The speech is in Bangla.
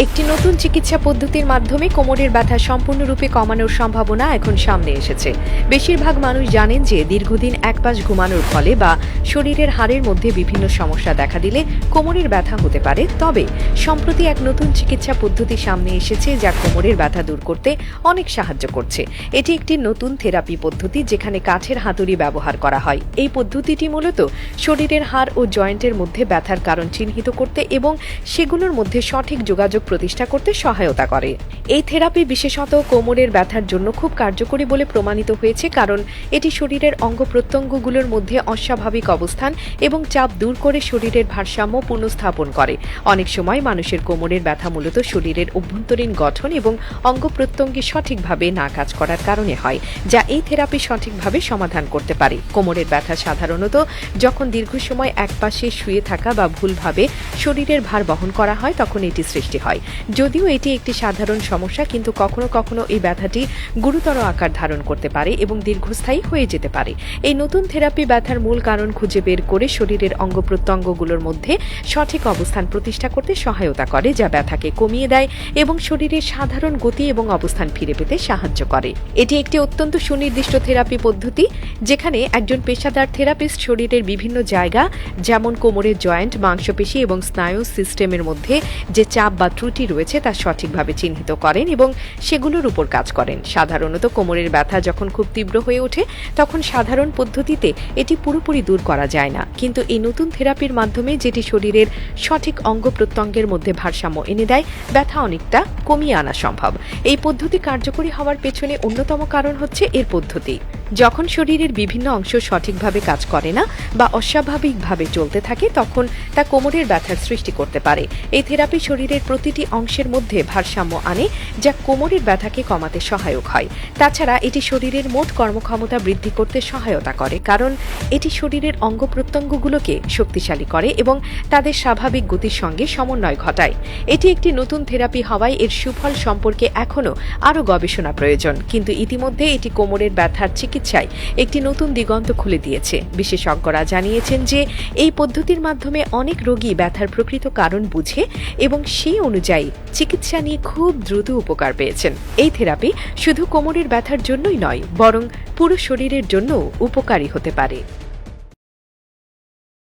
একটি নতুন চিকিৎসা পদ্ধতির মাধ্যমে কোমরের ব্যথা সম্পূর্ণরূপে কমানোর সম্ভাবনা এখন সামনে এসেছে। বেশিরভাগ মানুষ জানেন যে দীর্ঘদিন একপাশ ঘুমানোর ফলে বা শরীরের হাড়ের মধ্যে বিভিন্ন সমস্যা দেখা দিলে কোমরের ব্যথা হতে পারে। তবে সম্প্রতি এক নতুন চিকিৎসা পদ্ধতি সামনে এসেছে যা কোমরের ব্যথা দূর করতে অনেক সাহায্য করছে। এটি একটি নতুন থেরাপি পদ্ধতি যেখানে কাঠের হাতুড়ি ব্যবহার করা হয়। এই পদ্ধতিটি মূলত শরীরের হাড় ও জয়েন্টের মধ্যে ব্যথার কারণ চিহ্নিত করতে এবং সেগুলোর মধ্যে সঠিক যোগাযোগ প্রতিষ্ঠা করতে সহায়তা করে। এই থেরাপি বিশেষত কোমরের ব্যথার জন্য খুব কার্যকরী বলে প্রমাণিত হয়েছে, কারণ এটি শরীরের অঙ্গ প্রত্যঙ্গগুলোর মধ্যে অস্বাভাবিক অবস্থান এবং চাপ দূর করে শরীরের ভারসাম্য পুনঃস্থাপন করে। অনেক সময় মানুষের কোমরের ব্যথা মূলত শরীরের অভ্যন্তরীণ গঠন এবং অঙ্গ প্রত্যঙ্গে সঠিকভাবে না কাজ করার কারণে হয়, যা এই থেরাপি সঠিকভাবে সমাধান করতে পারে। কোমরের ব্যথা সাধারণত যখন দীর্ঘ সময় একপাশে শুয়ে থাকা বা ভুলভাবে শরীরের ভার বহন করা হয় তখন এটি সৃষ্টি হয়। যদিও এটি একটি সাধারণ সমস্যা, কিন্তু কখনো কখনো এই ব্যথাটি গুরুতর আকার ধারণ করতে পারে এবং দীর্ঘস্থায়ী হয়ে যেতে পারে। এই নতুন থেরাপি ব্যথার মূল কারণ খুঁজে বের করে শরীরের অঙ্গ প্রত্যঙ্গগুলোর মধ্যে সঠিক অবস্থান প্রতিষ্ঠা করতে সহায়তা করে, যা ব্যথাকে কমিয়ে দেয় এবং শরীরের সাধারণ গতি এবং অবস্থান ফিরে পেতে সাহায্য করে। এটি একটি অত্যন্ত সুনির্দিষ্ট থেরাপি পদ্ধতি যেখানে একজন পেশাদার থেরাপিস্ট শরীরের বিভিন্ন জায়গা যেমন কোমরের জয়েন্ট, মাংসপেশি এবং স্নায়ু সিস্টেমের মধ্যে যে চাপ বা ত্রুটি রয়েছে তা সঠিকভাবে চিহ্নিত করেন এবং সেগুলোর উপর কাজ করেন। সাধারণত কোমরের ব্যথা যখন খুব তীব্র হয়ে ওঠে তখন সাধারণ পদ্ধতিতে এটি পুরোপুরি দূর করা যায় না, কিন্তু এই নতুন থেরাপির মাধ্যমে যেটি শরীরের সঠিক অঙ্গ প্রত্যঙ্গের মধ্যে ভারসাম্য এনে দেয়, ব্যথা অনেকটা কমিয়ে আনা সম্ভব। এই পদ্ধতি কার্যকরী হওয়ার পেছনে অন্যতম কারণ হচ্ছে এর পদ্ধতি। যখন শরীরের বিভিন্ন অংশ সঠিকভাবে কাজ করে না বা অস্বাভাবিকভাবে চলতে থাকে তখন তা কোমরের ব্যথার সৃষ্টি করতে পারে। এই থেরাপি শরীরের প্রতিটি অংশের মধ্যে ভারসাম্য আনে, যা কোমরের ব্যথাকে কমাতে সহায়ক হয়। তাছাড়া এটি শরীরের মোট কর্মক্ষমতা বৃদ্ধি করতে সহায়তা করে, কারণ এটি শরীরের অঙ্গ প্রত্যঙ্গগুলোকে শক্তিশালী করে এবং তাদের স্বাভাবিক গতির সঙ্গে সমন্বয় ঘটায়। এটি একটি নতুন থেরাপি হওয়ায় এর সুফল সম্পর্কে এখনও আরও গবেষণা প্রয়োজন, কিন্তু ইতিমধ্যে এটি কোমরের ব্যথার চিকিৎসায় একটি নতুন দিগন্ত খুলে দিয়েছে। বিশেষজ্ঞরা জানিয়েছেন যে এই পদ্ধতির মাধ্যমে অনেক রোগী ব্যথার প্রকৃত কারণ বুঝে এবং সেই অনুযায়ী চিকিৎসা নিয়ে খুব দ্রুত উপকার পেয়েছেন। এই থেরাপি শুধু কোমরের ব্যথার জন্যই নয়, বরং পুরো শরীরের জন্য উপকারী হতে পারে।